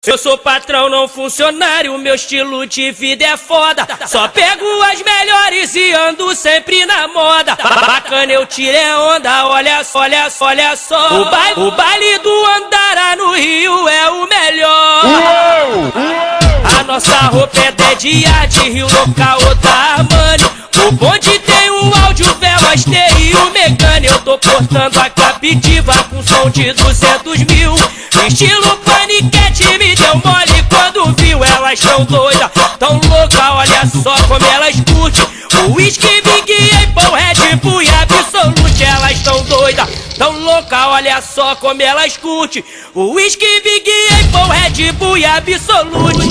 Eu sou patrão, não funcionário, meu estilo de vida é foda. Só pego as melhores e ando sempre na moda. Bacana, eu tirei onda, olha só, olha só, olha só. O baile do Andara no Rio é o melhor. A nossa roupa é 10 dias de Rio, local da Armani. O bonde tem o áudio, velas, TI e o Megane. Eu tô portando a Captiva com som de 200 mil. Estilo paniquete, me deu mole quando viu. Elas tão doidas, tão louca, olha só como elas curtem. O whisky, Big Apple, Red Bull e Absolute. Elas tão doidas, tão louca, olha só como elas curtem. O whisky, Big Apple, Red Bull e Absolute.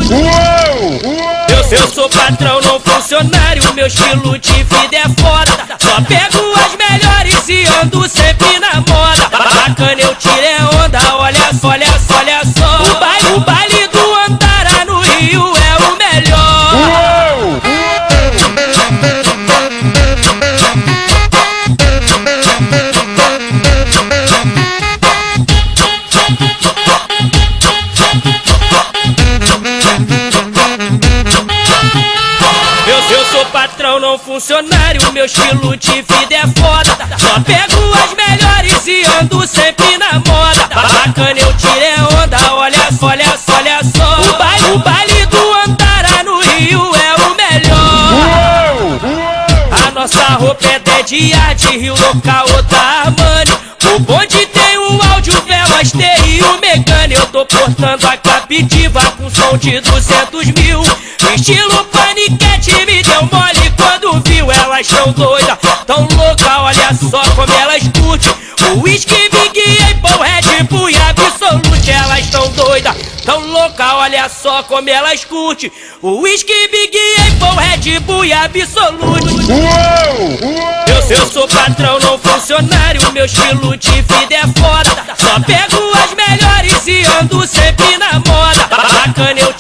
Eu sou patrão, não funcionário, meu estilo de vida é foda. Só pego as melhores e ando sempre na moda. Bacana, eu tirei onda, olha só, olha só, olha só. O baile do Andara no Rio é o melhor. Eu sou patrão, não funcionário, meu estilo de vida é foda. Só pego as melhores e ando sempre na moda. Bacana, eu tirei onda, olha só, olha só, olha só. O baile do Andara no Rio é o melhor. A nossa roupa é 10 dias de Rio, local da Armani. O bonde tem o áudio, velas, TI e o Megane. Eu tô portando a Captiva com som de 200 mil. Estilo paniquete, me deu mole quando viu. Elas tão doidas, tão louca, olha só como elas curtem. O whisky, Big Apple, Red Bull e Absolute. Elas tão doidas, tão louca, olha só como elas curtem. O whisky, Big Apple, Red Bull e Absolute. Eu sou patrão, não funcionário, meu estilo de vida é foda. Só pego as melhores e ando sempre na moda. Bacana, eu